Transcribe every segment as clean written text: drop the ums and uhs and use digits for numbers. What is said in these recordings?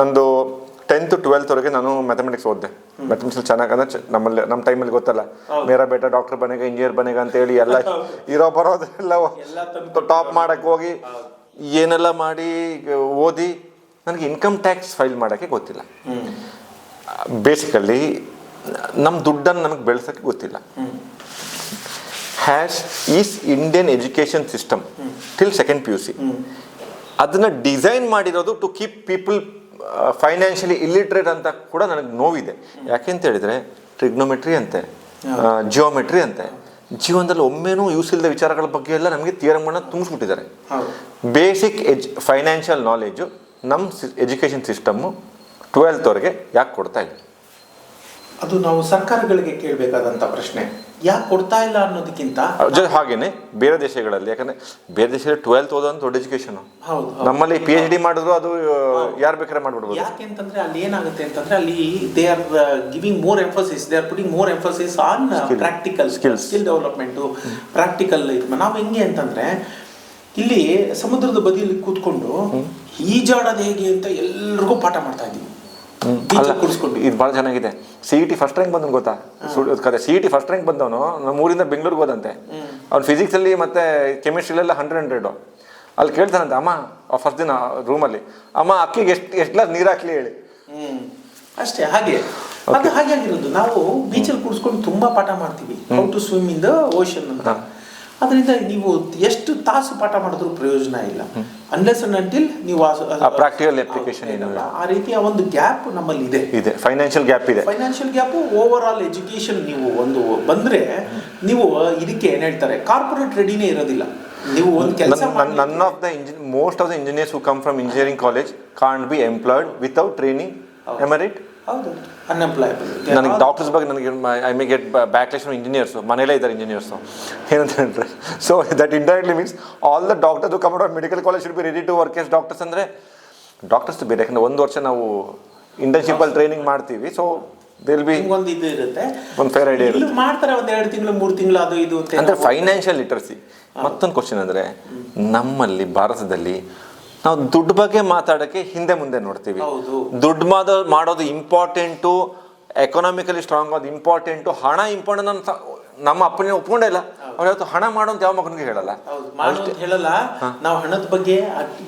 ನಂದು 10th to 12th ನಾನು mathematics ಓದಿದೆ. ಮ್ಯಾಥಮೆಟಿಕ್ಸ್ ಚೆನ್ನಾಗಿ ಅಂದ್ರೆ ನಮ್ಮ ಟೈಮಲ್ಲಿ ಗೊತ್ತಲ್ಲ, ಮೇರಾ ಬೇಟ ಡಾಕ್ಟರ್ ಬನೇಗ ಇಂಜಿನಿಯರ್ ಬನೇಗ ಅಂತ ಹೇಳಿ ಎಲ್ಲ ಇರೋ ಬರೋದೆಲ್ಲ ಟಾಪ್ ಮಾಡಕ್ಕೆ ಹೋಗಿ ಏನೆಲ್ಲ ಮಾಡಿ ಓದಿ ನನಗೆ ಇನ್ಕಮ್ ಟ್ಯಾಕ್ಸ್ ಫೈಲ್ ಮಾಡೋಕ್ಕೆ ಗೊತ್ತಿಲ್ಲ. ಬೇಸಿಕಲಿ ನಮ್ಮ ದುಡ್ಡನ್ನು ನನಗೆ ಬೆಳೆಸೋಕ್ಕೆ ಗೊತ್ತಿಲ್ಲ. Is Indian education system till 2nd PUC ಅದನ್ನು ಡಿಸೈನ್ ಮಾಡಿರೋದು to keep people financially illiterate ಅಂತ ಕೂಡ ನನಗೆ ನೋವಿದೆ. ಯಾಕೆಂತ ಹೇಳಿದರೆ ಟ್ರಿಗ್ನೋಮೆಟ್ರಿ ಅಂತೆ, ಜಿಯೋಮೆಟ್ರಿ ಅಂತೆ, ಜೀವನದಲ್ಲಿ ಒಮ್ಮೆನೂ ಯೂಸ್ ಇಲ್ಲದ ವಿಚಾರಗಳ ಬಗ್ಗೆ ಎಲ್ಲ ನಮಗೆ ಥಿಯರಮ್ಗಳನ್ನ ತುಂಬಿಸ್ಬಿಟ್ಟಿದ್ದಾರೆ. ಬೇಸಿಕ್ ಫೈನಾನ್ಷಿಯಲ್ ನಾಲೆಜು ನಮ್ಮ ಎಜುಕೇಷನ್ ಸಿಸ್ಟಮ್ಮು 12th ಯಾಕೆ ಕೊಡ್ತಾ ಇಲ್ಲ? ಅದು ನಾವು ಸರ್ಕಾರಗಳಿಗೆ ಕೇಳಬೇಕಾದಂಥ ಪ್ರಶ್ನೆ. ಯಾಕೆ ಕೊಡ್ತಾ ಇಲ್ಲ ಅನ್ನೋದಕ್ಕಿಂತ ಹಾಗೇನೆ ಬೇರೆ ದೇಶಗಳಲ್ಲಿ, ಯಾಕಂದ್ರೆ ಬೇರೆ ದೇಶದಲ್ಲಿ 12th ಓದೋದು ದೊಡ್ಡ ಎಜುಕೇಶನ್. ನಮ್ಮಲ್ಲಿ PhD ಮಾಡಿದ್ರು ಅದು ಯಾರು ಬೇಕಾದ್ರೆ ಮಾಡ್ಬಿಡ್ಬೋದು. ಯಾಕೆ ಅಂತಂದ್ರೆ ಅಲ್ಲಿ ಏನಾಗುತ್ತೆ ಅಂತಂದ್ರೆ ಅಲ್ಲಿ they are giving more emphasis, they are putting more emphasis on practical skill development, practical. ನಾವು ಹೆಂಗೆ ಅಂತಂದ್ರೆ ಇಲ್ಲಿ ಸಮುದ್ರದ ಬದಿಯಲ್ಲಿ ಕೂತ್ಕೊಂಡು ಈಜಾಡೋದು ಹೇಗೆ ಅಂತ ಎಲ್ರಿಗೂ ಪಾಠ ಮಾಡ್ತಾ ಇದ್ದೀವಿ. ಇದು ಭಾಳ ಚೆನ್ನಾಗಿದೆ. CET ಫಸ್ಟ್ ರ್ಯಾಂಕ್ ಬಂದನು ಗೊತ್ತಾ? CET ಫಸ್ಟ್ ರ್ಯಾಂಕ್ ಬಂದವನು ನಮ್ಮ ಊರಿಂದ ಬೆಂಗಳೂರಿಗೆ ಹೋದಂತೆ. ಅವ್ನು ಫಿಸಿಕ್ಸಲ್ಲಿ ಮತ್ತು ಕೆಮಿಸ್ಟ್ರಿಲೆಲ್ಲ 100 ಅಲ್ಲಿ ಕೇಳ್ತಾನಂತೆ, ಅಮ್ಮ ಫಸ್ಟ್ ದಿನ ರೂಮಲ್ಲಿ, ಅಮ್ಮ ಅಕ್ಕಿಗೆ ಎಷ್ಟು ಗ್ಲಾಸ್ ನೀರು ಹಾಕ್ಲಿ ಹೇಳಿ. ಅಷ್ಟೇ. ಹಾಗೆ ಅದು ಹಾಗೆ ಆಗಿರೋದು. ನಾವು ಬೀಚಲ್ಲಿ ಕೂಡಿಸ್ಕೊಂಡು ತುಂಬಾ ಪಾಠ ಮಾಡ್ತೀವಿ, how to swim in the ocean ಅಂತ. ಅದರಿಂದ ನೀವು ಎಷ್ಟು ತಾಸು ಪಾಠ ಮಾಡಿದ್ರು ಪ್ರಯೋಜನ ಇಲ್ಲ ಅನ್ಲೆಸ್ ಅಂಡ್ ಅಂಟಿಲ್ ನೀವು ಪ್ರಾಕ್ಟಿಕಲ್ ಅಪ್ಲಿಕೇಶನ್ ಆ ರೀತಿಯ ಒಂದು ಗ್ಯಾಪ್ ನಮ್ಮಲ್ಲಿ ಇದೆ. ಫೈನಾನ್ಷಿಯಲ್ ಗ್ಯಾಪ್ ಇದೆ. Financial gap, overall education ನೀವು ಒಂದು ಬಂದ್ರೆ ನೀವು ಇದಕ್ಕೆ ಏನ್ ಹೇಳ್ತಾರೆ, ಕಾರ್ಪೊರೇಟ್ ರೆಡಿನೇ ಇರೋದಿಲ್ಲ. ನೀವು ಒಂದು ಕೆಲಸ most of the engineers who come from engineering college can't be employed without training. Am I right? ಹೌದು, ಅನ್ಎಂಪ್ಲಾಯಬಲ್. ನನಗೆ ಡಾಕ್ಟರ್ಸ್ ಬಗ್ಗೆ ನನಗೆ I may get backlash from engineers, ಮನೇಲೇ ಇದ್ದಾರೆ ಇಂಜಿನಿಯರ್ಸು. ಏನಂತ ಹೇಳಿದ್ರೆ, so that indirectly means all the doctors who come out of medical college should be ready to work as doctors. ಅಂದರೆ doctors ಬೇರೆ, ಯಾಕಂದರೆ 1 ವರ್ಷ ನಾವು ಇಂಟರ್ನ್ಶಿಪ್ಪಲ್ಲಿ ಟ್ರೈನಿಂಗ್ ಮಾಡ್ತೀವಿ. ಸೊ ದೇಲ್ ಬಿ ಒಂದು ಇದು ಇರುತ್ತೆ, ಒಂದು ಫೇರ್ ಐಡಿಯಾ ಇರುತ್ತೆ. ಮಾಡ್ತಾರೆ ಒಂದು 2 ತಿಂಗಳು 3 ತಿಂಗಳು ಅದು ಇದು ಅಂದರೆ ಫೈನಾನ್ಷಿಯಲ್ ಲಿಟ್ರಸಿ. ಮತ್ತೊಂದು ಕ್ವಶನ್ ಅಂದರೆ, ನಮ್ಮಲ್ಲಿ ಭಾರತದಲ್ಲಿ ನಾವು ದುಡ್ಡು ಬಗ್ಗೆ ಮಾತಾಡೋಕ್ಕೆ ಹಿಂದೆ ಮುಂದೆ ನೋಡ್ತೀವಿ. ದುಡ್ಡು ಮಾಡೋದು ಇಂಪಾರ್ಟೆಂಟು, ಎಕನಾಮಿಕಲಿ ಸ್ಟ್ರಾಂಗ್ ಆಗೋದು ಇಂಪಾರ್ಟೆಂಟು, ಹಣ ಇಂಪಾರ್ಟೆಂಟ್. ನಮ್ಮ ಅಪ್ಪನೇ ಒಪ್ಕೊಂಡೇ ಇಲ್ಲ. ಅವ್ರು ಯಾವತ್ತು ಹಣ ಮಾಡೋ ಅಂತ ಯಾವ ಮಗನಿಗೆ ಹೇಳಲ್ಲ. ಹೇಳಲ್ಲ. ನಾವು ಹಣದ ಬಗ್ಗೆ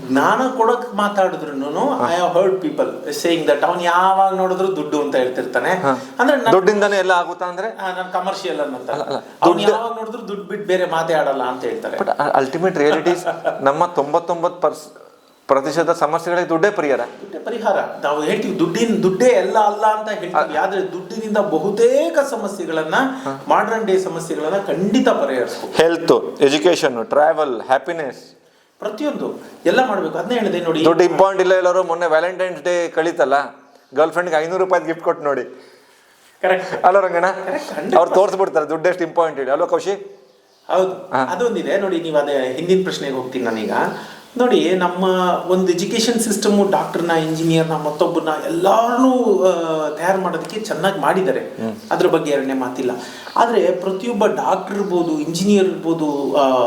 ಜ್ಞಾನ ಕೊಡಕ್ ಮಾತಾಡಿದ್ರು I have heard people saying that ಅವ್ನು ಯಾವಾಗ ನೋಡಿದ್ರು ದುಡ್ಡು ಅಂತ ಹೇಳ್ತಿರ್ತಾನೆ. ಅಂದ್ರೆ ದುಡ್ಡಿಂದಾನೇ ಎಲ್ಲ ಆಗುತ್ತಾ ಅಂದ್ರೆ ನಾನು ಕಮರ್ಷಿಯಲ್ ಅನ್ನಂತ, ಅವ್ನು ಯಾವಾಗ ನೋಡಿದ್ರು ದುಡ್ಡು ಬಿಟ್ಟು ಬೇರೆ ಮಾತೇ ಆಡಲ್ಲ ಅಂತ ಹೇಳ್ತಾರೆ. ಬಟ್ ಅಲ್ಟಿಮೇಟ್ ರಿಯಾಲಿಟೀಸ್ ನಮ್ಮ 99% ಸಮಸ್ಯೆಗಳಿಗೆ ದುಡ್ಡೇ ಪರಿಹಾರ. ನಾವು ಹೇಳ್ತೀವಿ ದುಡ್ಡೇ ಎಲ್ಲ ಅಲ್ಲ ಅಂತ ಹೇಳ್ತೀವಿ. ಆದ್ರೆ ದುಡ್ಡಿನಿಂದ ಬಹುತೇಕ ಸಮಸ್ಯೆಗಳನ್ನ, ಮಾಡರ್ನ್ ಡೇ ಸಮಸ್ಯೆಗಳನ್ನ ಖಂಡಿತ ಪರಿಹರಿಸಬಹುದು. ಹೆಲ್ತ್, ಎಜುಕೇಶನ್, ಟ್ರಾವೆಲ್, ಹ್ಯಾಪಿನೆಸ್, ಪ್ರತಿಯೊಂದು ಎಲ್ಲ ಮಾಡ್ಬೇಕು. ಅದನ್ನೇ ಹೇಳಿದೆ ನೋಡಿ, ದುಡ್ಡು ಇಂಪಾರ್ಟೆಂಟ್ ಇಲ್ಲ. ಎಲ್ಲರೂ ಮೊನ್ನೆ ವ್ಯಾಲೆಂಟೈನ್ಸ್ ಡೇ ಕಳೀತಲ್ಲ, ಗರ್ಲ್ ಫ್ರೆಂಡ್ಗೆ 500 ರೂಪಾಯಿ ಗಿಫ್ಟ್ ಕೊಟ್ಟು ನೋಡಿ. ಕರೆಕ್ಟ್ ಅಲ್ಲ ರಂಗಣ್ಣ? ಅವ್ರು ತೋರಿಸ್ಬಿಡ್ತಾರೆ ದುಡ್ಡು ಎಷ್ಟು ಇಂಪಾರ್ಟೆಂಟ್ ಅಲ್ವಾ ಕೌಶಿಕ್? ಹೌದು, ಅದೊಂದಿದೆ ನೋಡಿ. ನೀವು ಅದೇ ಹಿಂದಿನ ಪ್ರಶ್ನೆಗೆ ಹೋಗ್ತೀನಿ ನಾನೀಗ. ನೋಡಿ, ನಮ್ಮ ಒಂದು ಎಜುಕೇಷನ್ ಸಿಸ್ಟಮು ಡಾಕ್ಟರ್ನ, ಇಂಜಿನಿಯರ್ನ, ಮತ್ತೊಬ್ಬರನ್ನ ಎಲ್ಲರನ್ನೂ ತಯಾರು ಮಾಡೋದಕ್ಕೆ ಚೆನ್ನಾಗಿ ಮಾಡಿದ್ದಾರೆ, ಅದ್ರ ಬಗ್ಗೆ ಎರಡನೇ ಮಾತಿಲ್ಲ. ಆದರೆ ಪ್ರತಿಯೊಬ್ಬ ಡಾಕ್ಟರ್ ಇರ್ಬೋದು, ಇಂಜಿನಿಯರ್ ಇರ್ಬೋದು,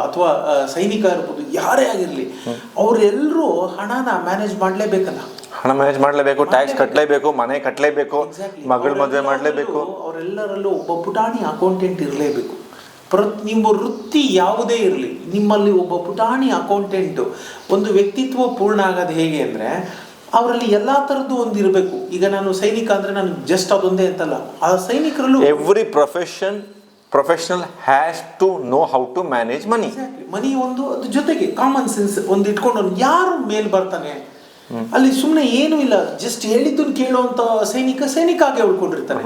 ಅಥವಾ ಸೈನಿಕ ಇರ್ಬೋದು, ಯಾರೇ ಆಗಿರಲಿ, ಅವರೆಲ್ಲರೂ ಹಣನ ಮ್ಯಾನೇಜ್ ಮಾಡಲೇಬೇಕಲ್ಲ. ಹಣ ಮ್ಯಾನೇಜ್ ಮಾಡಲೇಬೇಕು, ಟ್ಯಾಕ್ಸ್ ಕಟ್ಟಲೇಬೇಕು, ಮನೆ ಕಟ್ಟಲೇಬೇಕು, ಮಗಳ ಮದುವೆ ಮಾಡಲೇಬೇಕು. ಅವರೆಲ್ಲರಲ್ಲೂ ಒಬ್ಬ ಪುಟಾಣಿ ಅಕೌಂಟೆಂಟ್ ಇರಲೇಬೇಕು. ನಿಮ್ಮ ವೃತ್ತಿ ಯಾವುದೇ ಇರಲಿ, ನಿಮ್ಮಲ್ಲಿ ಒಬ್ಬ ಪುಟಾಣಿ ಅಕೌಂಟೆಂಟು ಒಂದು ವ್ಯಕ್ತಿತ್ವ ಪೂರ್ಣ ಆಗೋದು ಹೇಗೆ ಅಂದರೆ ಅವರಲ್ಲಿ ಎಲ್ಲ ಥರದ್ದು ಒಂದು ಇರಬೇಕು. ಈಗ ನಾನು ಸೈನಿಕ ಅಂದರೆ ನಾನು ಜಸ್ಟ್ ಅದೊಂದೇ ಅಂತಲ್ಲ, ಆ ಸೈನಿಕರಲ್ಲೂ every professional has to know how to manage money. ಒಂದು ಅದ್ರ ಜೊತೆಗೆ ಕಾಮನ್ ಸೆನ್ಸ್ ಒಂದು ಇಟ್ಕೊಂಡು ಯಾರು ಮೇಲ್ ಬರ್ತಾನೆ ಅಲ್ಲಿ ಸುಮ್ಮನೆ ಏನೂ ಇಲ್ಲ, ಜಸ್ಟ್ ಹೇಳಿದ್ದನ್ನು ಕೇಳುವಂಥ ಸೈನಿಕ ಆಗಿ ಉಳ್ಕೊಂಡಿರ್ತಾನೆ.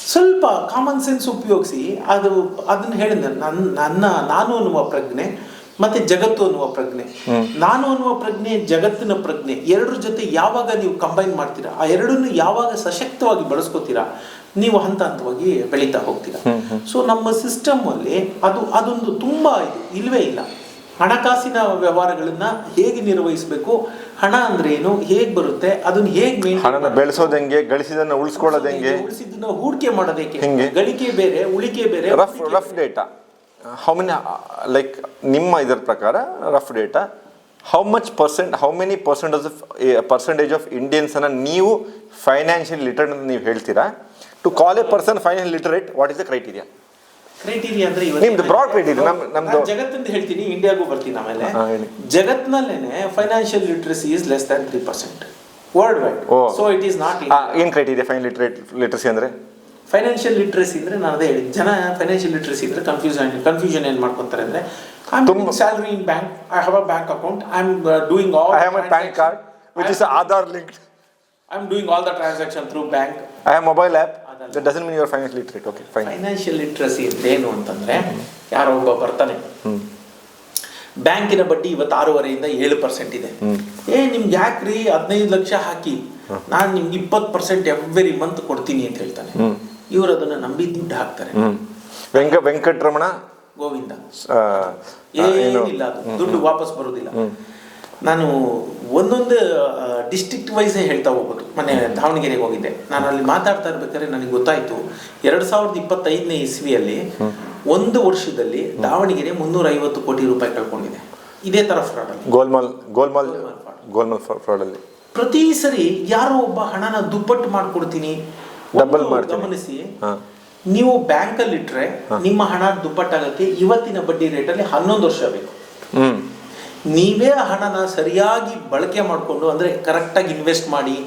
ಸ್ವಲ್ಪ ಕಾಮನ್ ಸೆನ್ಸ್ ಉಪಯೋಗಿಸಿ ಅದನ್ನ ಹೇಳಿದ್ರೆ ನಾನು ಅನ್ನುವ ಪ್ರಜ್ಞೆ ಮತ್ತೆ ಜಗತ್ತು ಅನ್ನುವ ಪ್ರಜ್ಞೆ, ನಾನು ಅನ್ನುವ ಪ್ರಜ್ಞೆ, ಜಗತ್ತಿನ ಪ್ರಜ್ಞೆ, ಎರಡರ ಜೊತೆ ಯಾವಾಗ ನೀವು ಕಂಬೈನ್ ಮಾಡ್ತೀರಾ, ಆ ಎರಡನ್ನು ಯಾವಾಗ ಸಶಕ್ತವಾಗಿ ಬಳಸ್ಕೋತೀರಾ, ನೀವು ಹಂತ ಹಂತವಾಗಿ ಬೆಳೀತಾ ಹೋಗ್ತೀರಾ. ಸೊ ನಮ್ಮ ಸಿಸ್ಟಮ್ ಅಲ್ಲಿ ಅದೊಂದು ತುಂಬಾ ಇಲ್ವೇ ಇಲ್ಲ. ಹಣಕಾಸಿನ ವ್ಯವಹಾರಗಳನ್ನ ಹೇಗೆ ನಿರ್ವಹಿಸಬೇಕು, ಹಣ ಅಂದ್ರೆ ಏನು, ಹೇಗೆ ಬರುತ್ತೆ, ಅದನ್ನ ಹೇಗೆ ಹಣನ ಬೆಳೆಸೋದು ಹೆಂಗೆ, ಗಳಿಸಿದನ್ನ ಉಳಿಸ್ಕೊಳ್ಳೋದು ಹೆಂಗೆ, ಉಳಿಸಿದ್ದನ್ನ ಹೂಡಿಕೆ ಮಾಡೋದಕ್ಕೆ, ಗಳಿಕೆ ಬೇರೆ ಉಳಿಕೆ ಬೇರೆ. Rough data how many, like ನಿಮ್ಮ ಇದರ ಪ್ರಕಾರ rough data how many percentage of Indians ಅನ್ನ ನೀವು ಫೈನಾನ್ಷಿಯಲ್ ಲಿಟರೇಟ್ ಅಂತ ನೀವು ಹೇಳ್ತೀರಾ? To call a person financial literate, what is the criteria ಅಂದ್ರೆ ನಿಮ್ದು ಬ್ರಾಡ್ ಕ್ರೈಟೀರಿಯಾ? ನಮ್ದು ಜಗತ್ತಿಂದ ಹೇಳ್ತೀನಿ, ಇಂಡಿಯಾಗೂ ಬರ್ತೀನಿ ಆಮೇಲೆ. ಜಗತ್ನಲ್ಲೇನೆ financial literacy is less than 3% world wide. So it is not. ಏನ್ ಕ್ರೈಟೀರಿಯಾ ಲಿಟ್ರಸಿ ಅಂದ್ರೆ? ಫೈನಾನ್ಷಿಯಲ್ ಲಿಟ್ರಸಿ ಅಂದ್ರೆ ನಾನು ಅದೇ ಹೇಳಿ, ಜನ ಫೈನಾನ್ಷಿಯಲ್ ಲಿಟ್ರಸಿ ಅಂದ್ರೆ ಕನ್ಫ್ಯೂಷನ್ ಏನ್ ಮಾಡ್ಕೊಂತಾರೆ ಅಂದ್ರೆ, I am salary in bank, I have a bank account, I am doing all, I have a pan card which is Aadhaar linked, I am doing all the transaction through bank, I have mobile app. That doesn't mean you are financially literate. Okay, fine. Financial literacy ಅಂದ್ರೆ ಏನು ಅಂತಂದ್ರೆ, ಯಾರೋ ಒಬ್ಬ ಬರ್ತಾನೆ, ಬ್ಯಾಂಕಿನ ಬಡ್ಡಿ ಇವತ್ತು 6.5% 7% ಇದೆ. ನಿಮ್ಗೆ ಯಾಕ್ರಿ 15 ಲಕ್ಷ ಹಾಕಿ ನಾನು ನಿಮ್ಗೆ 20% ಎವ್ರಿ ಮಂತ್ ಕೊಡ್ತೀನಿ ಅಂತ ಹೇಳ್ತಾನೆ. ಇವರು ಅದನ್ನ ನಂಬಿ ದುಡ್ಡು ಹಾಕ್ತಾರೆ. ವೆಂಕಟರಮಣ ಗೋವಿಂದ ಏನಿಲ್ಲ, ದುಡ್ಡು ವಾಪಸ್ ಬರೋದಿಲ್ಲ. ನಾನು ಒಂದೊಂದು ಡಿಸ್ಟ್ರಿಕ್ಟ್ ವೈಸೇ ಹೇಳ್ತಾ ಹೋಗ್ಬೋದು. ಮೊನ್ನೆ ದಾವಣಗೆರೆಗೆ ಹೋಗಿದ್ದೆ, ನಾನು ಅಲ್ಲಿ ಮಾತಾಡ್ತಾ ಇರ್ಬೇಕಾದ್ರೆ ನನಗೆ ಗೊತ್ತಾಯ್ತು, 2025ನೇ ಇಸ್ವಿಯಲ್ಲಿ 1 ವರ್ಷದಲ್ಲಿ ದಾವಣಗೆರೆ 350 ಕೋಟಿ ರೂಪಾಯಿ ಕಳ್ಕೊಂಡಿದೆ ಇದೇ ತರ ಫ್ರಾಡ್ ಅಲ್ಲಿ, ಗೋಲ್ಮಾಲ್ ಫ್ರಾಡ್ ಅಲ್ಲಿ. ಪ್ರತಿ ಸರಿ ಯಾರೋ ಒಬ್ಬ ಹಣನ ದುಪ್ಪಟ್ಟು ಮಾಡ್ಕೊಡ್ತೀನಿ, ಡಬಲ್ ಮಾಡ್ತೀನಿ. ಗಮನಿಸಿ, ನೀವು ಬ್ಯಾಂಕಲ್ಲಿ ಇಟ್ರೆ ನಿಮ್ಮ ಹಣ ದುಪ್ಪಟ್ಟಾಗಕ್ಕೆ ಇವತ್ತಿನ ಬಡ್ಡಿ ರೇಟಲ್ಲಿ 11 ವರ್ಷ ಬೇಕು. ನೀವೇ ಹಣನ ಸರಿಯಾಗಿ ಬಳಕೆ ಮಾಡಿಕೊಂಡು, ಅಂದ್ರೆ ಕರೆಕ್ಟಾಗಿ ಇನ್ವೆಸ್ಟ್ ಮಾಡಿ,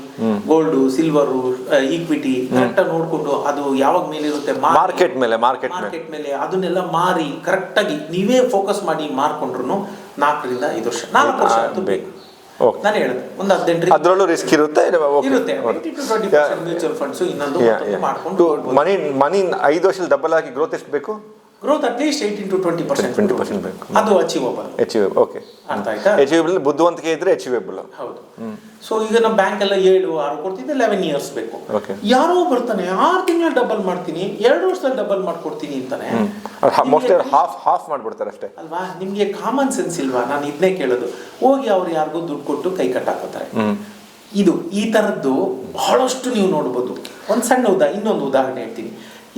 ಗೋಲ್ಡು, ಸಿಲ್ವರು, ಈಕ್ವಿಟಿ ಕರೆಕ್ಟಾಗಿ ನೋಡ್ಕೊಂಡು, ಅದು ಯಾವಾಗ ಮೇಲೆ ಇರುತ್ತೆ ಮಾರ್ಕೆಟ್ ಮೇಲೆ ಅದನ್ನೆಲ್ಲ ಮಾರಿ ಕರೆಕ್ಟಾಗಿ ನೀವೇ ಫೋಕಸ್ ಮಾಡಿ ಮಾರ್ಕೊಂಡ್ರು 4 ರಿಂದ 5 ವರ್ಷ 4 ವರ್ಷ ಅಂತೂ ಬೇಕು. ನಾನು ಹೇಳಿದೆ ಒಂದು 18 ಅದರಲ್ಲೂ ರಿಸ್ಕ್ ಇರುತ್ತೆ. ಮ್ಯೂಚುವಲ್ ಫಂಡ್ಸ್ ಇನ್ನೊಂದು ಮಾಡ್ಕೊಂಡು ಮನಿ 5 ವರ್ಷದಲ್ಲಿ ಡಬಲ್ ಆಗಿ ಗ್ರೋತ್ ಎಷ್ಟು ಬೇಕು? ಗ್ರೋತ್ ಅಟ್ಲೀಸ್ಟ್ 18 to 20% ಬೇಕು. ಅದು ಅಚೀವಬಲ್. ಓಕೆ, ಅರ್ಥ ಆಯ್ತಾ? ಅಚೀವಬಲ್, ಬುದ್ಧಿವಂತಿಕೆ ಇದ್ರೆ ಅಚೀವಬಲ್. ಹೌದು. ಸೊ ಈಗ ನಮ್ಮ ಬ್ಯಾಂಕ್ ಎಲ್ಲ 7-6 ಕೊಡ್ತಿದ್ದೆ, 11 ಇಯರ್ಸ್ ಬೇಕು. ಯಾರೋ ಬರ್ತಾನೆ 6 ತಿಂಗಳು ಡಬಲ್ ಮಾಡ್ತೀನಿ, 2 ವರ್ಷದಲ್ಲಿ ಡಬಲ್ ಮಾಡ್ಕೊಡ್ತೀನಿ ಅಂತಾನೆ. ಹಾಫ್ ಮಾಡ್ಬಿಡ್ತಾರೆ ಅಷ್ಟೇ ಅಲ್ವಾ? ನಿಮ್ಗೆ ಕಾಮನ್ ಸೆನ್ಸ್ ಇಲ್ವಾ? ನಾನು ಇದನ್ನೇ ಕೇಳೋದು. ಹೋಗಿ ಅವ್ರು ಯಾರಿಗೂ ದುಡ್ಡು ಕೊಟ್ಟು ಕೈ ಕಟ್ಟಾಕೋತಾರೆ. ಇದು ಈ ತರದ್ದು ಬಹಳಷ್ಟು ನೀವು ನೋಡ್ಬೋದು. ಒಂದು ಸಣ್ಣ ಇನ್ನೊಂದು ಉದಾಹರಣೆ ಹೇಳ್ತೀನಿ.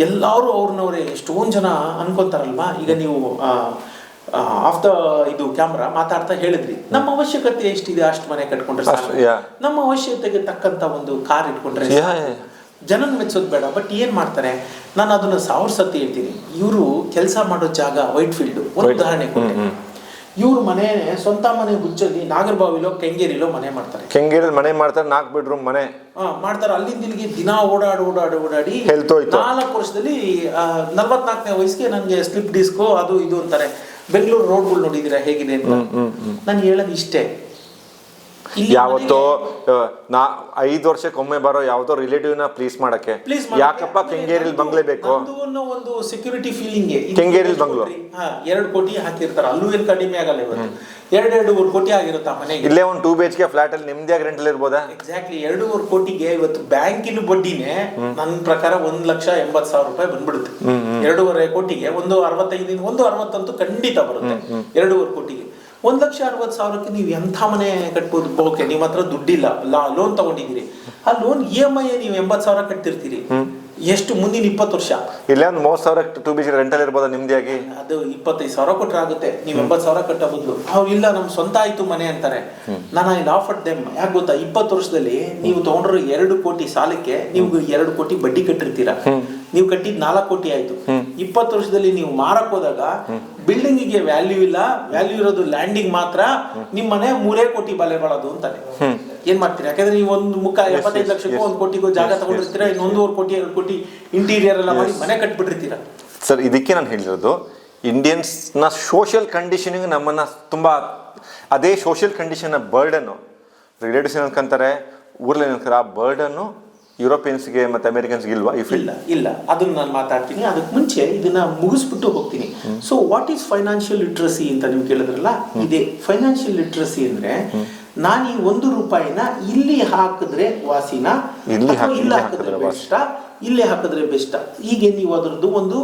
ಎಲ್ಲರೂ ಅವ್ರನ್ನವರೇ ಎಷ್ಟೊಂದು ಜನ ಅನ್ಕೊಂತಾರಲ್ವಾ. ಈಗ ನೀವು ಇದು ಕ್ಯಾಮ್ರಾ ಮಾತಾಡ್ತಾ ಹೇಳಿದ್ರಿ, ನಮ್ಮ ಅವಶ್ಯಕತೆ ಎಷ್ಟಿದೆ ಅಷ್ಟು ಮನೆ ಕಟ್ಕೊಂಡ್ರೆ ಸಾಕು, ನಮ್ಮ ಅವಶ್ಯಕತೆಗೆ ತಕ್ಕಂತ ಒಂದು ಕಾರ್ ಇಟ್ಕೊಂಡ್ರೆ ಜನನ ಮೆಚ್ಚೋದು ಬೇಡ. ಬಟ್ ಏನ್ ಮಾಡ್ತಾರೆ, ನಾನು ಅದನ್ನ 1000 ಸತಿ ಹೇಳ್ತೀನಿ. ಇವರು ಕೆಲಸ ಮಾಡೋ ಜಾಗ ವೈಟ್ ಫೀಲ್ಡ್. ಒಂದು ಉದಾಹರಣೆ ಕೊಟ್ಟೆ. ಇವ್ರ ಮನೆ ಸ್ವಂತ ಮನೆ ಹುಚ್ಚಲ್ಲಿ ನಾಗರಬಾವಿಲೋ ಕೆಂಗೇರಿಲೋ ಮನೆ ಮಾಡ್ತಾರೆ. ಕೆಂಗೇರಿಯಲ್ಲಿ ಮನೆ ಮಾಡ್ತಾರೆ, 4 ಬೆಡ್ರೂಮ್ ಮನೆ ಮಾಡ್ತಾರೆ. ಅಲ್ಲಿಂದ ಇಲ್ಲಿಗೆ ದಿನ ಓಡಾಡಿ 4 ವರ್ಷದಲ್ಲಿ 44ನೇ ವಯಸ್ಸಿಗೆ ನನಗೆ ಸ್ಲಿಪ್ ಡಿಸ್ಕೋ ಅದು ಇದು ಅಂತಾರೆ. ಬೆಂಗಳೂರು ರೋಡ್ಗಳು ನೋಡಿದೀರಾ ಹೇಗಿದೆ ಅಂತ. ನಾನು ಹೇಳೋದು ಇಷ್ಟೇ, ಯಾವತ್ತೋ 5 ವರ್ಷಕ್ಕೊಮ್ಮೆ ಬರೋ ಯಾವ್ದೋ ರಿಲೇಟಿವ್ ನ ಪ್ಲೀಸ್ ಮಾಡಕ್ಕೆ ಯಾಕಪ್ಪ ಕೆಂಗೇರಿಯಲ್ಲಿ ಬಂಗ್ಲೆ ಬೇಕು? ಒಂದು ಸೆಕ್ಯೂರಿಟಿ ಫೀಲಿಂಗ್. ಕೆಂಗೇರಿಯಲ್ಲಿ ಬಂಗ್ಲೋ 2 ಕೋಟಿ ಹಾಕಿರ್ತಾರೆ, ಅಲ್ಲೂ ಏನು ಕಡಿಮೆ ಆಗಲ್ಲ. ಇವತ್ತು 2-2.5 ಕೋಟಿ ಆಗಿರುತ್ತೆ ಮನೆಗೆ. ಇಲ್ಲೇ ಒಂದು 2 BHK ಫ್ಲಾಟ್ ಅಲ್ಲಿ ನಿಮ್ದಿಯಾಗಿ ರೆಂಟಲ್ ಇರ್ಬೋದಾ? ಎಕ್ಸಾಕ್ಟ್ಲಿ 2.5 ಕೋಟಿಗೆ ಇವತ್ತು ಬ್ಯಾಂಕಿನ ಬಡ್ಡಿನೇ ನನ್ನ ಪ್ರಕಾರ 1,80,000 ರೂಪಾಯಿ ಬಂದ್ಬಿಡುತ್ತೆ. 2.5 ಕೋಟಿಗೆ 1.65 1.60 ಅಂತೂ ಖಂಡಿತ ಬರುತ್ತೆ. 2.5 ಕೋಟಿಗೆ 1,60,000ಕ್ಕೆ ನೀವು ಎಂಥ ಮನೆ ಕಟ್ಬೋದು? ಓಕೆ, ನಿಮ್ಮ ಹತ್ರ ದುಡ್ಡಿಲ್ಲ, ಲೋನ್ ತಗೊಂಡಿದ್ದೀರಿ, ಆ ಲೋನ್ EMI ನೀವು 80,000 ಕಟ್ತಿರ್ತೀರಿ. ಎಷ್ಟು ಮುಂದಿನ 20 ವರ್ಷ? ಇಲ್ಲ ಒಂದು 30,000 2 BHK ರೆಂಟಲ್ ಇರ್ಬೋದಾ ನಿಮ್ದಿಯಾಗಿ? ಅದು 25,000 ಕೊಟ್ಟರೆ ಆಗುತ್ತೆ. ನೀವು 80,000 ಕಟ್ಟೋ ಬದಲು ಅವ್ರು ಇಲ್ಲ ನಮ್ ಸ್ವಂತ ಆಯ್ತು ಮನೆ ಅಂತಾರೆ. ನಾನು ಐ ಆಫರ್ಡ್ ದೆಮ್. ಯಾಕೆ ಗೊತ್ತಾ, 20 ವರ್ಷದಲ್ಲಿ ನೀವು ತಗೊಂಡ್ರೆ 2 ಕೋಟಿ ಸಾಲಕ್ಕೆ ನೀವು 2 ಕೋಟಿ ಬಡ್ಡಿ ಕಟ್ಟಿರ್ತೀರಾ. ನೀವು ಕಟ್ಟಿದ್ 4 ಕೋಟಿ ಆಯ್ತು. 20 ವರ್ಷದಲ್ಲಿ ನೀವು ಮಾರಕ್ ಹೋದಾಗ ಬಿಲ್ಡಿಂಗಿಗೆ ವ್ಯಾಲ್ಯೂ ಇಲ್ಲ, ವ್ಯಾಲ್ಯೂ ಇರೋದು ಲ್ಯಾಂಡಿಂಗ್ ಮಾತ್ರ. ನಿಮ್ಮ ಮನೆ 3 ಕೋಟಿ ಬೆಲೆ ಬಾಳೋದು ಅಂತಾನೆ. ಏನ್ ಮಾಡ್ತೀರಾ? ಯಾಕಂದ್ರೆ ನೀವು ಒಂದು 75 ಲಕ್ಷಕ್ಕೂ 1 ಕೋಟಿಗೂ ಜಾಗ ತಗೊಂಡಿರ್ತೀರಾ, ಇನ್ನು 1.5 ಕೋಟಿ 2 ಕೋಟಿ ಇಂಟೀರಿಯರ್ ಎಲ್ಲ ಮಾಡಿ ಮನೆ ಕಟ್ಬಿಟ್ಟಿರ್ತೀರಾ. ಸರ್, ಇದಕ್ಕೆ ನಾನು ಹೇಳಿರೋದು, ಇಂಡಿಯನ್ಸ್ನ ಸೋಷಿಯಲ್ ಕಂಡೀಷನಿಂಗ್ ನಮ್ಮನ್ನ ತುಂಬಾ ಅದೇ ಸೋಷಿಯಲ್ ಕಂಡೀಷನ್ ಬರ್ಡನ್ನು ರಿಲೇಟಿವ್ಸ್ ಏನಂತಾರೆ, ಊರ್ಲಿ ಏನಂತಾರೆ, ಆ ಬರ್ಡನ್ನು ಯುರೋಪಿಯನ್ಸ್ಗೆ ಮತ್ತು ಅಮೆರಿಕನ್ಸ್ಗೆ ಇಲ್ವಾ? ಇಲ್ಲ, ಅದನ್ನ ನಾನು ಮಾತಾಡ್ತೀನಿ. ಅದಕ್ಕೆ ಮುಂಚೆ ಇದನ್ನ ಮುಗಿಸ್ಬಿಟ್ಟು ಹೋಗ್ತೀನಿ. So what is financial literacy ಅಂತ ನೀವು ಕೇಳಿದ್ರಲ್ಲ, ಇದೇ ಫೈನಾನ್ಷಿಯಲ್ ಲಿಟ್ರಸಿ ಅಂದ್ರೆ ನಾನು ಈ 1 ರೂಪಾಯಿನ ಇಲ್ಲಿ ಹಾಕಿದ್ರೆ ವಾಸಿನ, ಇಲ್ಲಿ ಹಾಕಿದ್ರೆ ಬೆಸ್ಟಾ, ಇಲ್ಲಿ ಹಾಕಿದ್ರೆ ಬೆಸ್ಟಾ, ಹೀಗೆ ನೀವು ಅದರದ್ದು ಒಂದು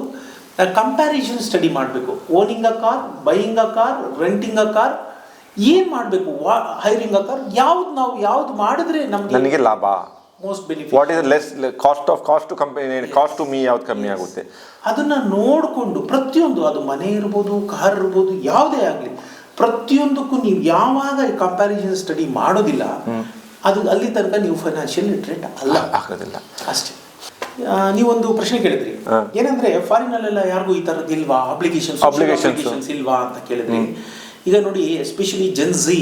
ಕಂಪ್ಯಾರಿಸನ್ ಸ್ಟಡಿ ಮಾಡಬೇಕು. Owning a car, buying a car, renting a car, ಏನ್ ಮಾಡಬೇಕು, ಹೈರಿಂಗ್ ಅ ಕಾರ್, ಯಾವ್ದು ಮಾಡಿದ್ರೆ ನನಗೆ ಲಾಭ, most benefit, what is less cost to company, cost to me ಯಾವ್ದು ಕಮ್ಮಿ ಆಗುತ್ತೆ, ಅದನ್ನ ನೋಡಿಕೊಂಡು ಪ್ರತಿಯೊಂದು, ಅದು ಮನೆ ಇರ್ಬೋದು, ಕಾರ್ ಇರ್ಬೋದು, ಯಾವುದೇ ಆಗಲಿ ಪ್ರತಿಯೊಂದಕ್ಕೂ ನೀವು ಯಾವಾಗ ಕಂಪ್ಯಾರಿಸನ್ ಸ್ಟಡಿ ಮಾಡೋದಿಲ್ಲ, ಅದು ಅಲ್ಲಿ ತನಕ ನೀವು ಫೈನಾನ್ಷಿಯಲ್ ಲಿಟ್ರೇಟ್ ಆಗೋದಿಲ್ಲ ಅಷ್ಟೇ. ನೀವೊಂದು ಪ್ರಶ್ನೆ ಕೇಳಿದ್ರಿ, ಏನಂದ್ರೆ ಫಾರಿನಲ್ಲೆಲ್ಲ ಯಾರಿಗೂ ಈ ತರದ್ದು ಇಲ್ವಾ, ಅಬ್ಲಿಗೇಷನ್ಸ್ ಇಲ್ವಾ ಅಂತ ಕೇಳಿದ್ರಿ. ಈಗ ನೋಡಿ, ಎಸ್ಪೆಷಲಿ ಜೆನ್ಜಿ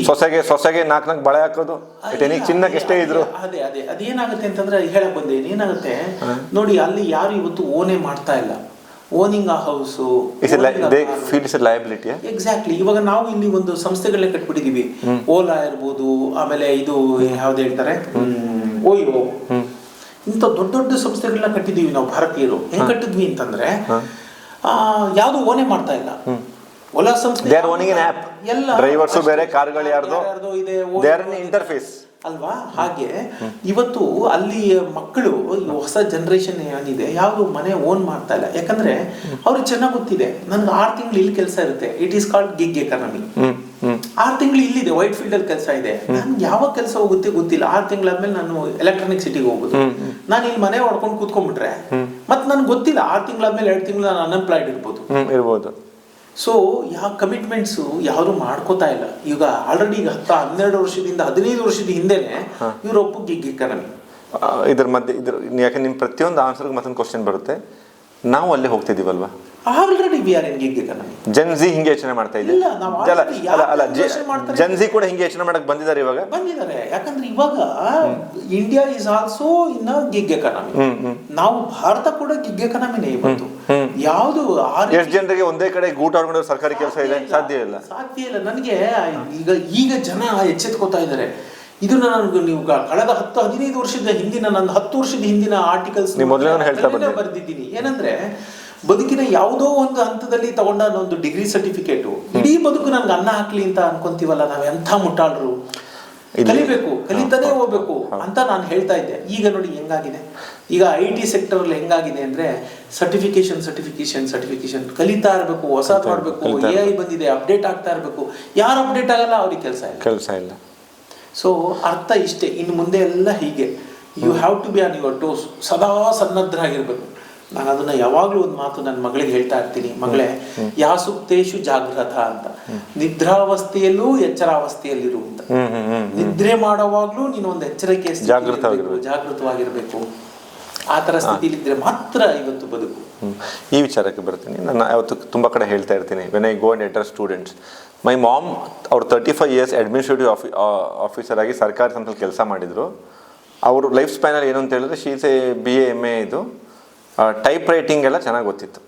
ಸೊಸೆಗೆ ನಾಲ್ಕು ಬಳೆ ಹಾಕೋದು, ಚಿನ್ನಕ್ಕೆ ಎಷ್ಟೇ ಇದ್ರು ಅದೇನಾಗುತ್ತೆ ಅಂತಂದ್ರೆ ಹೇಳಕ್ ಬಂದೆ, ಏನಾಗುತ್ತೆ ನೋಡಿ, ಅಲ್ಲಿ ಯಾರು ಇವತ್ತು ಓನೇ ಮಾಡ್ತಾ ಇಲ್ಲ. ಓನಿಂಗ್ ಆ ಹೌಸ್ ಲಯಬಿಲಿಟಿ. ಎಕ್ಸಾಕ್ಟ್ಲಿ. ಇವಾಗ ನಾವು ಇಲ್ಲಿ ಒಂದು ಸಂಸ್ಥೆಗಳನ್ನ ಕಟ್ಬಿಟ್ಟಿದೀವಿ, ಓಲಾ ಇರ್ಬೋದು, ಆಮೇಲೆ ಇದು ಯಾವ್ದು ಹೇಳ್ತಾರೆ ಓಯೋ, ಇಂಥ ದೊಡ್ಡ ದೊಡ್ಡ ಸಂಸ್ಥೆಗಳನ್ನ ಕಟ್ಟಿದೀವಿ ನಾವು ಭಾರತೀಯರು. ಹೆಂಗ್ ಕಟ್ಟಿದ್ವಿ ಅಂತಂದ್ರೆ ಯಾವ್ದು ಓನೇ ಮಾಡ್ತಾ ಇಲ್ಲ. ಓಲಾ ಸಂಸ್ಥೆ ಎಲ್ಲ ಡ್ರೈವರ್ಸ್ ಬೇರೆ, ಕಾರ್ಗಳು ಯಾರ್ದು ಇದೆ, ಇಂಟರ್ಫೇಸ್ ಅಲ್ವಾ? ಹಾಗೆ ಇವತ್ತು ಅಲ್ಲಿ ಮಕ್ಕಳು, ಹೊಸ ಜನರೇಷನ್ ಏನಿದೆ, ಯಾವುದು ಮನೆ ಓನ್ ಮಾಡ್ತಾ ಇಲ್ಲ. ಯಾಕಂದ್ರೆ ಅವ್ರಿಗೆ ಚೆನ್ನಾಗಿ ಗೊತ್ತಿದೆ, ನನ್ಗೆ 6 ತಿಂಗಳು ಇಲ್ಲಿ ಕೆಲಸ ಇರುತ್ತೆ. It is called gig economy. 6 ತಿಂಗಳು ಇಲ್ಲಿದೆ, ವೈಟ್ ಫೀಲ್ಡ್ ಅಲ್ಲಿ ಕೆಲಸ ಇದೆ, ನನ್ಗೆ ಯಾವಾಗ ಕೆಲಸ ಹೋಗುತ್ತೆ ಗೊತ್ತಿಲ್ಲ. 6 ತಿಂಗಳಾದ್ಮೇಲೆ ನಾನು ಎಲೆಕ್ಟ್ರಾನಿಕ್ ಸಿಟಿಗೆ ಹೋಗುದು. ನಾನು ಇಲ್ಲಿ ಮನೆ ಹೊಡ್ಕೊಂಡು ಕೂತ್ಕೊಂಡ್ಬಿಟ್ರೆ ಮತ್ತೆ ನನ್ಗೆ ಗೊತ್ತಿಲ್ಲ, 6 ತಿಂಗಳಾದ್ಮೇಲೆ 2 ತಿಂಗಳು ನಾನು ಅನ್ಎಂಪ್ಲಾಯ್ಡ್ ಇರ್ಬೋದು. ಸೊ ಯಾವ ಕಮಿಟ್ಮೆಂಟ್ಸು ಯಾರು ಮಾಡ್ಕೋತಾ ಇಲ್ಲ. ಈಗ ಆಲ್ರೆಡಿ 10-12 ವರ್ಷದಿಂದ 15 ವರ್ಷದ ಹಿಂದೆನೆ ಯುರೋಪ್ ಗಿಗ್ ಎಕಾನಮಿ. ಇದ್ರ ಮಧ್ಯೆ ಯಾಕೆ ನಿಮ್ಮ ಪ್ರತಿಯೊಂದು ಆನ್ಸರ್ಗೆ ಮತ್ತೊಂದು ಕ್ವಶನ್ ಬರುತ್ತೆ, ನಾವು ಅಲ್ಲೇ ಹೋಗ್ತಿದೀವಲ್ವಾ? Already we are in gig economy. Gen Z ಹಿಂಗೆ ಯೋಚನೆ ಮಾಡ್ತಾ ಇದೆ. ಜೆನ್ಜಿ ಕೂಡ ಹಿಂಗೆ ಯೋಚನೆ ಮಾಡಕ್ ಬಂದಿದ್ದಾರೆ. ಯಾಕಂದ್ರೆ ಇವಾಗ India is also in gig economy. ನಾವು ಭಾರತ ಕೂಡ ಗಿಗ್ ಎಕಾನಮಿನೇ ಇವತ್ತು. ಯಾವುದು ಎಷ್ಟು ಜನರಿಗೆ ಒಂದೇ ಕಡೆ ಗೂಟ ಹೊಡ್ಕೊಂಡು ಸರ್ಕಾರಿ ಕೆಲಸ ಇದೆ? ಸಾಧ್ಯ ಇಲ್ಲ. ನನಗೆ ಈಗ ಜನ ಎಚ್ಚೆತ್ಕೋತಾ ಇದ್ದಾರೆ. ಇದನ್ನ ನೀವು ಕಳೆದ 10-15 ವರ್ಷದ ಹಿಂದಿನ, ನನ್ನ 10 ವರ್ಷದ ಹಿಂದಿನ ಆರ್ಟಿಕಲ್ಸ್ ಬರೆದಿದ್ದೀನಿ. ಏನಂದ್ರೆ ಬದುಕಿನ ಯಾವುದೋ ಒಂದು ಹಂತದಲ್ಲಿ ತಗೊಂಡ ಒಂದು ಡಿಗ್ರಿ ಸರ್ಟಿಫಿಕೇಟು ಇಡೀ ಬದುಕು ನನ್ಗೆ ಅನ್ನ ಹಾಕ್ಲಿ ಅಂತ ಅನ್ಕೊಂತೀವಲ್ಲ, ನಾವೆಂಥ ಮುಟ್ಟಾಳ್ರು. ಕಲಿಬೇಕು, ಕಲಿತಾನೆ ಹೋಗ್ಬೇಕು ಅಂತ ನಾನು ಹೇಳ್ತಾ ಇದ್ದೆ. ಈಗ ನೋಡಿ ಹೆಂಗಾಗಿದೆ. ಈಗ IT ಸೆಕ್ಟರ್ ಅಲ್ಲಿ ಹೆಂಗಾಗಿದೆ ಅಂದ್ರೆ ಸರ್ಟಿಫಿಕೇಶನ್ ಕಲಿತಾ ಇರಬೇಕು, ಹೊಸದು ಮಾಡಬೇಕು. AI ಬಂದಿದೆ, ಅಪ್ಡೇಟ್ ಆಗ್ತಾ ಇರಬೇಕು. ಯಾರು ಅಪ್ಡೇಟ್ ಆಗಲ್ಲ ಅವ್ರಿಗೆ ಕೆಲಸ ಇಲ್ಲ. ಸೊ ಅರ್ಥ ಇಷ್ಟೇ, ಇನ್ನು ಮುಂದೆ ಎಲ್ಲ ಹೀಗೆ. You have to be on your toes, ಸದಾ ಸನ್ನದ್ಧರಾಗಿರ್ಬೇಕು. ನಾನು ಅದನ್ನ ಯಾವಾಗಲೂ ಒಂದು ಮಾತು ನನ್ನ ಮಗಳಿಗೆ ಹೇಳ್ತಾ ಇರ್ತೀನಿ, ಮಗಳೇ, ಯಾ ಸುಪ್ತೇಶು ಜಾಗೃತ ಅಂತ. ನಿದ್ರಾವಸ್ಥೆಯಲ್ಲೂ ಎಚ್ಚರಾವಸ್ಥೆಯಲ್ಲಿರು ಅಂತ. ನಿದ್ರೆ ಮಾಡುವಾಗ್ಲೂ ನೀನು ಒಂದು ಎಚ್ಚರಿಕೆ ಜಾಗೃತವಾಗಿರ್ಬೇಕು. ಆ ಥರ ಸ್ಥಿತಿಲಿದ್ರೆ ಮಾತ್ರ ಇವತ್ತು ಬದುಕು. ಈ ವಿಚಾರಕ್ಕೆ ಬರ್ತೀನಿ. ನಾನು ಯಾವತ್ತು ತುಂಬ ಕಡೆ ಹೇಳ್ತಾ ಇರ್ತೀನಿ, when I go and enter students, my mom ಅವ್ರು 35 years ಅಡ್ಮಿನಿಸ್ಟ್ರೇಟಿವ್ ಆಫೀಸರ್ ಆಗಿ ಸರ್ಕಾರಿ ಸಂಸ್ಥೆಯಲ್ಲಿ ಕೆಲಸ ಮಾಡಿದರು. ಅವರು ಲೈಫ್ ಸ್ಪ್ಯಾನಲ್ಲಿ ಏನು ಅಂತ ಹೇಳಿದ್ರೆ, ಶೀಸ್ ಎ BA MA ಇದು, ಟೈಪ್ ರೈಟಿಂಗ್ ಎಲ್ಲ ಚೆನ್ನಾಗಿ ಗೊತ್ತಿತ್ತು.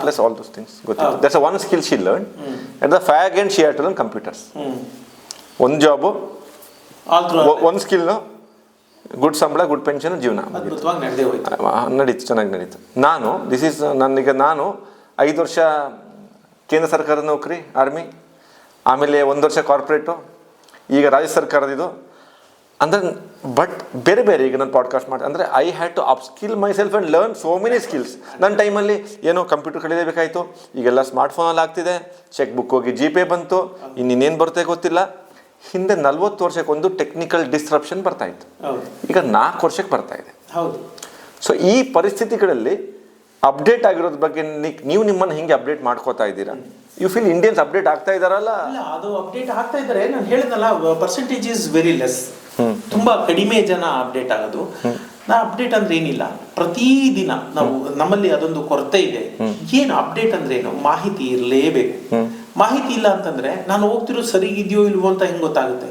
ಪ್ಲಸ್ ಆಲ್ ದೋಸ್ ಥಿಂಗ್ಸ್ ಗೊತ್ತಿತ್ತು. That's one skill she learn. At the fag end she had to learn computers. ಒಂದು ಜಾಬು, ಒಂದು ಸ್ಕಿಲ್ನು, ಗುಡ್ ಸಂಬಳ, ಗುಡ್ ಪೆನ್ಷನ್, ಜೀವನ ನಡೀತು, ಚೆನ್ನಾಗಿ ನಡೀತು. ನಾನು 5 ವರ್ಷ ಕೇಂದ್ರ ಸರ್ಕಾರದ ನೌಕರಿ, ಆರ್ಮಿ, ಆಮೇಲೆ 1 ವರ್ಷ ಕಾರ್ಪೊರೇಟು, ಈಗ ರಾಜ್ಯ ಸರ್ಕಾರದಿದು. ಅಂದರೆ ಬಟ್ ಬೇರೆ ಈಗ ನಾನು ಪಾಡ್ಕಾಸ್ಟ್ ಮಾಡಿ ಅಂದರೆ I had to upskill myself and learn so many skills. ನನ್ನ ಟೈಮಲ್ಲಿ ಏನೋ ಕಂಪ್ಯೂಟರ್ ಕಲಿಯಲೇಬೇಕಾಯಿತು. ಈಗೆಲ್ಲ ಸ್ಮಾರ್ಟ್ಫೋನಲ್ಲಿ ಆಗ್ತಿದೆ, ಚೆಕ್ ಬುಕ್ ಹೋಗಿ GPay ಬಂತು, ಇನ್ನೇನು ಬರುತ್ತೆ ಗೊತ್ತಿಲ್ಲ. ಹಿಂದೆ 40 ವರ್ಷಕ್ಕೊಂದು ಟೆಕ್ನಿಕಲ್ ಡಿಸ್ರಪ್ಷನ್ ಬರ್ತಾ ಇತ್ತು, ಈಗ 4 ವರ್ಷಕ್ಕೆ ಬರ್ತಾ ಇದೆ. ಸೊ ಈ ಪರಿಸ್ಥಿತಿಗಳಲ್ಲಿ ಅಪ್ಡೇಟ್ ಆಗಿರೋದ್ರ ಬಗ್ಗೆ ನೀವು ನಿಮ್ಮನ್ನು ಹಿಂಗೆ ಅಪ್ಡೇಟ್ ಮಾಡ್ಕೋತಾ ಇದ್ದೀರಾ? ಯು ಫೀಲ್ ಇಂಡಿಯನ್ಸ್ ಅಪ್ಡೇಟ್ ಆಗ್ತಾ ಇದಾರಲ್ಲ? ಅದು ಅಪ್ಡೇಟ್ ಆಗ್ತಾ ಇದ್ದಾರೆ. ನಾನು ಹೇಳಿದ್ನಲ್ಲ, ಪರ್ಸೆಂಟೇಜ್ ಇಸ್ ವೆರಿ ಲೆಸ್. ತುಂಬಾ ಕಡಿಮೆ ಜನ ಅಪ್ಡೇಟ್ ಆಗೋದು. ಅಪ್ಡೇಟ್ ಅಂದ್ರೆ ಏನಿಲ್ಲ, ಪ್ರತಿದಿನ ನಮ್ಮಲ್ಲಿ ಅದೊಂದು ಕೊರತೆ ಇದೆ. ಏನು ಅಪ್ಡೇಟ್ ಅಂದ್ರೆ ಏನು? ಮಾಹಿತಿ ಇರಲೇಬೇಕು. ಮಾಹಿತಿ ಇಲ್ಲ ಅಂತಂದ್ರೆ ನಾನು ಹೋಗ್ತಿರೋ ಸರಿಗಿದೆಯೋ ಇಲ್ವೋ ಅಂತ ಹೆಂಗ್ ಗೊತ್ತಾಗುತ್ತೆ?